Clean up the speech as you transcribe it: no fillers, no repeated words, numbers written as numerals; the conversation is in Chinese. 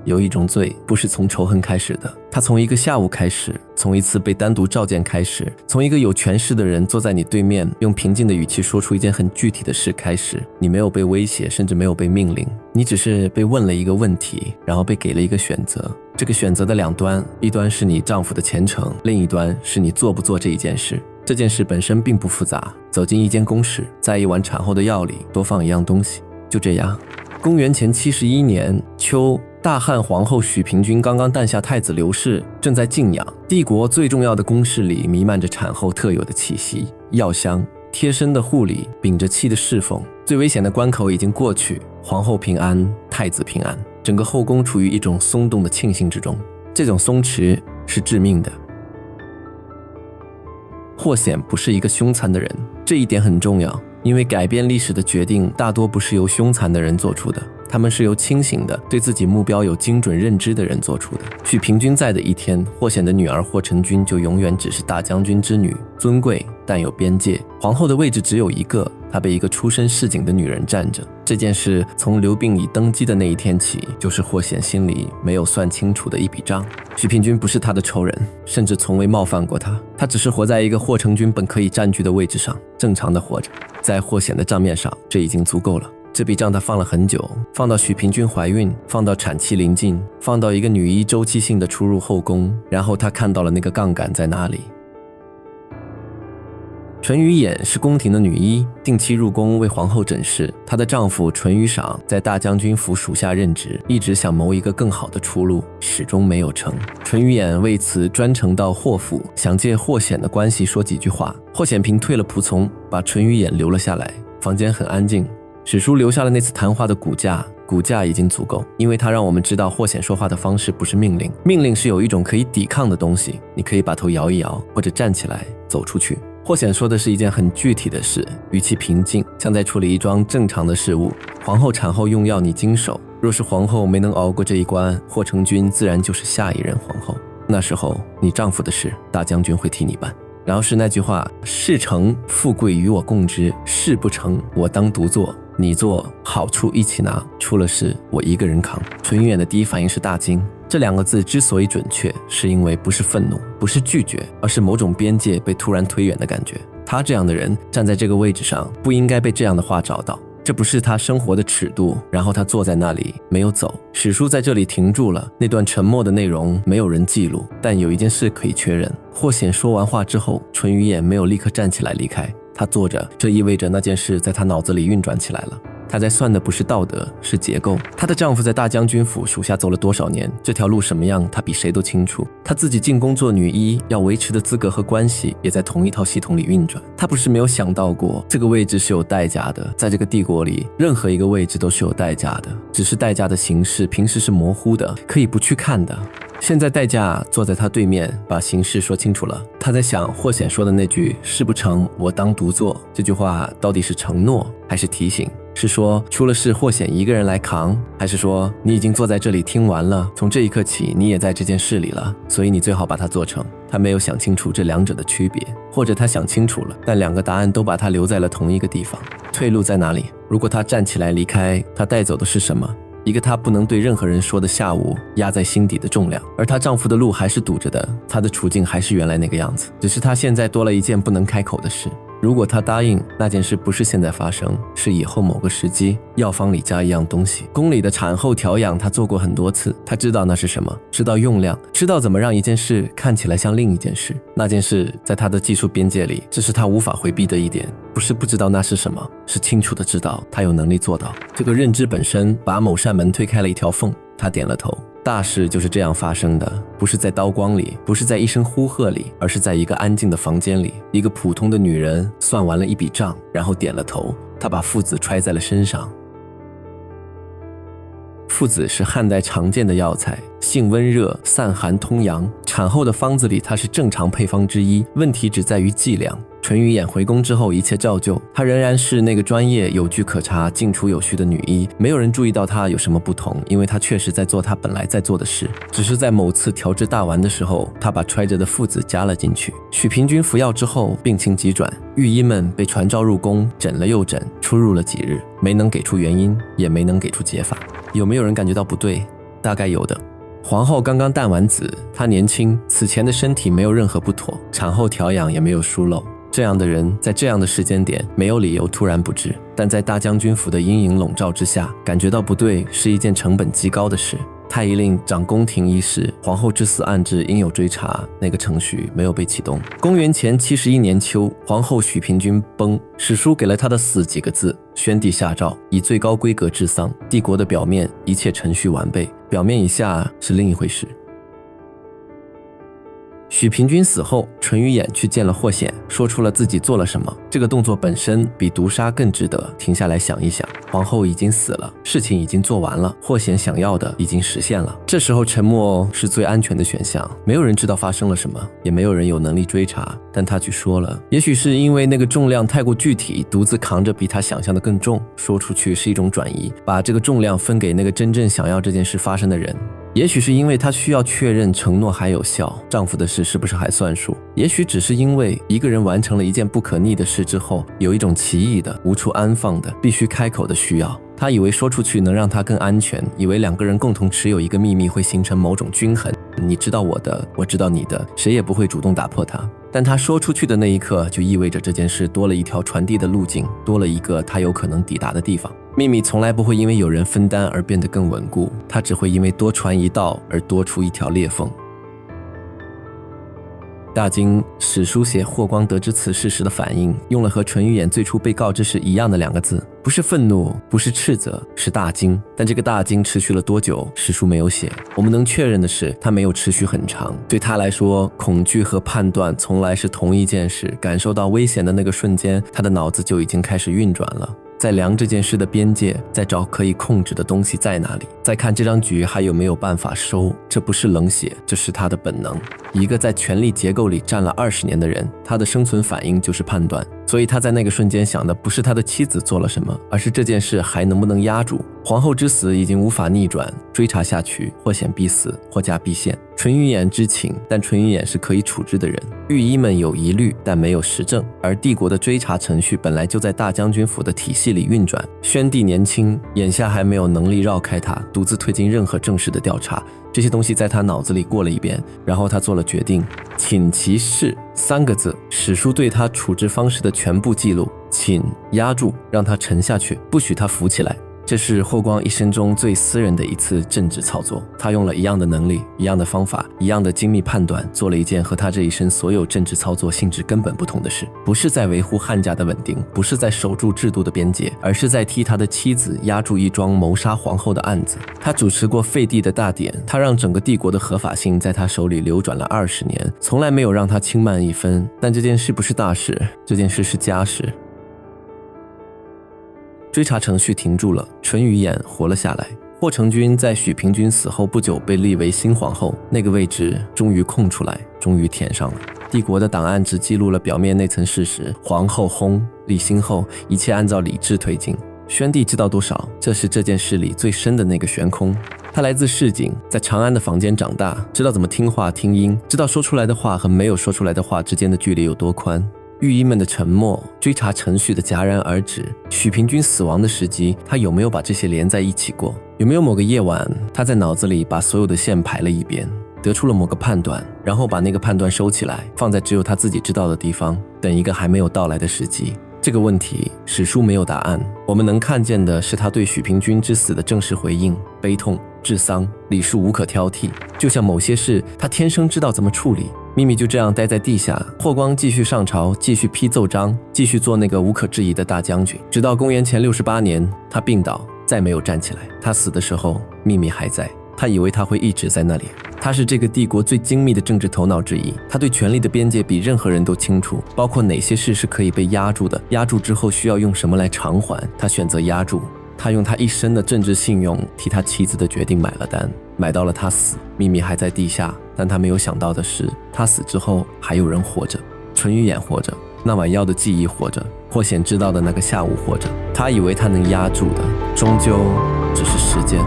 有一种罪不是从仇恨开始的，它从一个下午开始，从一次被单独召见开始，从一个有权势的人坐在你对面，用平静的语气说出一件很具体的事开始。你没有被威胁，甚至没有被命令，你只是被问了一个问题，然后被给了一个选择。这个选择的两端，一端是你丈夫的前程，另一端是你做不做这一件事。这件事本身并不复杂，走进一间公室，在一碗产后的药里多放一样东西，就这样。公元前71年秋，大汉皇后许平君刚刚诞下太子刘氏，正在静养。帝国最重要的宫室里弥漫着产后特有的气息，药香，贴身的护理，屏着气的侍奉。最危险的关口已经过去，皇后平安，太子平安，整个后宫处于一种松动的庆幸之中。这种松弛是致命的。霍显不是一个凶残的人，这一点很重要，因为改变历史的决定大多不是由凶残的人做出的，他们是由清醒的、对自己目标有精准认知的人做出的。许平君在的一天，霍显的女儿霍成君就永远只是大将军之女，尊贵但有边界。皇后的位置只有一个，她被一个出身市井的女人站着。这件事从刘病已登基的那一天起，就是霍显心里没有算清楚的一笔账。许平君不是他的仇人，甚至从未冒犯过他，他只是活在一个霍成君本可以占据的位置上，正常的活着。在霍显的账面上，这已经足够了。这笔账他放了很久，放到许平君怀孕，放到产期临近，放到一个女医周期性的出入后宫，然后他看到了那个杠杆在哪里。淳于衍是宫廷的女医，定期入宫为皇后诊视。她的丈夫淳于赏在大将军府属下任职，一直想谋一个更好的出路，始终没有成。淳于衍为此专程到霍府，想借霍显的关系说几句话。霍显平退了仆从，把淳于衍留了下来。房间很安静，史书留下了那次谈话的骨架已经足够，因为它让我们知道霍显说话的方式不是命令，命令是有一种可以抵抗的东西，你可以把头摇一摇，或者站起来走出去。霍显说的是一件很具体的事，语气平静，像在处理一桩正常的事物。皇后产后用药你经手，若是皇后没能熬过这一关，霍成君自然就是下一任皇后。那时候你丈夫的事，大将军会替你办。然后是那句话，事成富贵与我共之，事不成我当独做，你做好处一起拿，出了事我一个人扛。淳于衍的第一反应是大惊，这两个字之所以准确，是因为不是愤怒，不是拒绝，而是某种边界被突然推远的感觉。他这样的人站在这个位置上，不应该被这样的话找到，这不是他生活的尺度。然后他坐在那里没有走，史书在这里停住了，那段沉默的内容没有人记录。但有一件事可以确认，霍显说完话之后，淳于衍没有立刻站起来离开，他坐着，这意味着那件事在他脑子里运转起来了。她在算的不是道德，是结构。她的丈夫在大将军府属下走了多少年，这条路什么样，她比谁都清楚。她自己进宫做女医，要维持的资格和关系也在同一套系统里运转。她不是没有想到过，这个位置是有代价的，在这个帝国里，任何一个位置都是有代价的，只是代价的形式平时是模糊的，可以不去看的。现在代价坐在他对面，把形势说清楚了。他在想霍显说的那句事不成我当独做，这句话到底是承诺还是提醒？是说出了事霍显一个人来扛，还是说你已经坐在这里听完了，从这一刻起你也在这件事里了，所以你最好把它做成。他没有想清楚这两者的区别，或者他想清楚了，但两个答案都把他留在了同一个地方。退路在哪里？如果他站起来离开，他带走的是什么？一个她不能对任何人说的下午压在心底的重量，而她丈夫的路还是堵着的，她的处境还是原来那个样子，只是她现在多了一件不能开口的事。如果她答应，那件事不是现在发生，是以后某个时机。药方里加一样东西，宫里的产后调养她做过很多次，她知道那是什么，知道用量，知道怎么让一件事看起来像另一件事。那件事在她的技术边界里，这是她无法回避的一点，不是不知道那是什么，是清楚的知道她有能力做到。这个认知本身把某扇门推开了一条缝，她点了头。大事就是这样发生的，不是在刀光里，不是在一声呼喝里，而是在一个安静的房间里。一个普通的女人算完了一笔账，然后点了头。她把附子揣在了身上。附子是汉代常见的药材，性温热，散寒通阳。产后的方子里它是正常配方之一，问题只在于剂量。淳于衍回宫之后一切照旧，她仍然是那个专业有据可查进出有序的女医，没有人注意到她有什么不同，因为她确实在做她本来在做的事，只是在某次调制大丸的时候，她把揣着的附子加了进去。许平君服药之后病情急转，御医们被传召入宫，诊了又诊，出入了几日，没能给出原因，也没能给出解法。有没有人感觉到不对？大概有的。皇后刚刚诞完子，她年轻，此前的身体没有任何不妥，产后调养也没有疏漏。这样的人在这样的时间点没有理由突然不治，但在大将军府的阴影笼罩之下，感觉到不对是一件成本极高的事。太医令掌宫廷一事，皇后之死案至应有追查，那个程序没有被启动。公元前71年秋，皇后许平君崩，史书给了她的死几个字：宣帝下诏以最高规格治丧。帝国的表面一切程序完备，表面以下是另一回事。许平君死后，淳于衍去见了霍显，说出了自己做了什么。这个动作本身比毒杀更值得停下来想一想。皇后已经死了，事情已经做完了，霍显想要的已经实现了。这时候沉默是最安全的选项，没有人知道发生了什么，也没有人有能力追查，但他去说了。也许是因为那个重量太过具体，独自扛着比他想象的更重，说出去是一种转移，把这个重量分给那个真正想要这件事发生的人。也许是因为她需要确认承诺还有效，丈夫的事是不是还算数。也许只是因为一个人完成了一件不可逆的事之后，有一种奇异的无处安放的必须开口的需要。她以为说出去能让她更安全，以为两个人共同持有一个秘密会形成某种均衡，你知道我的，我知道你的，谁也不会主动打破它。但她说出去的那一刻，就意味着这件事多了一条传递的路径，多了一个她有可能抵达的地方。秘密从来不会因为有人分担而变得更稳固，它只会因为多传一道而多出一条裂缝。大经史书写霍光得知此事时的反应，用了和淳于衍最初被告知时一样的两个字，不是愤怒，不是斥责，是大惊。但这个大惊持续了多久，史书没有写。我们能确认的是，它没有持续很长。对他来说，恐惧和判断从来是同一件事。感受到危险的那个瞬间，他的脑子就已经开始运转了。在量这件事的边界，在找可以控制的东西在哪里，再看这张局还有没有办法收。这不是冷血，这是他的本能。一个在权力结构里站了20年的人，他的生存反应就是判断。所以他在那个瞬间想的不是他的妻子做了什么，而是这件事还能不能压住。皇后之死已经无法逆转，追查下去，或显必死，或加必现。淳于衍知情，但淳于衍是可以处置的人。御医们有疑虑，但没有实证。而帝国的追查程序本来就在大将军府的体系里运转。宣帝年轻，眼下还没有能力绕开他，独自推进任何正式的调查。这些东西在他脑子里过了一遍，然后他做了决定。请其事3个字，史书对他处置方式的全部记录。请压住，让他沉下去，不许他浮起来。这是霍光一生中最私人的一次政治操作，他用了一样的能力，一样的方法，一样的精密判断，做了一件和他这一生所有政治操作性质根本不同的事。不是在维护汉家的稳定，不是在守住制度的边界，而是在替他的妻子压住一桩谋杀皇后的案子。他主持过废帝的大典，他让整个帝国的合法性在他手里流转了20年，从来没有让他轻慢一分。但这件事不是大事，这件事是家事。追查程序停住了，淳于衍活了下来。霍成君在许平君死后不久被立为新皇后，那个位置终于空出来，终于填上了。帝国的档案只记录了表面那层事实，皇后薨，立新后，一切按照礼制推进。宣帝知道多少？这是这件事里最深的那个悬空。他来自市井，在长安的坊间长大，知道怎么听话听音，知道说出来的话和没有说出来的话之间的距离有多宽。御医们的沉默，追查程序的戛然而止，许平君死亡的时机，他有没有把这些连在一起过？有没有某个夜晚，他在脑子里把所有的线排了一遍，得出了某个判断，然后把那个判断收起来，放在只有他自己知道的地方，等一个还没有到来的时机？这个问题史书没有答案，我们能看见的是他对许平君之死的正式回应。悲痛、治丧、礼数无可挑剔，就像某些事他天生知道怎么处理。秘密就这样待在地下，霍光继续上朝，继续批奏章，继续做那个无可置疑的大将军，直到公元前68年，他病倒，再没有站起来。他死的时候，秘密还在，他以为他会一直在那里。他是这个帝国最精密的政治头脑之一，他对权力的边界比任何人都清楚，包括哪些事是可以被压住的，压住之后需要用什么来偿还。他选择压住，他用他一生的政治信用替他妻子的决定买了单，买到了他死。秘密还在地下，但他没有想到的是，他死之后还有人活着。淳于衍活着，那晚药的记忆活着，霍显知道的那个下午活着。他以为他能压住的，终究只是时间。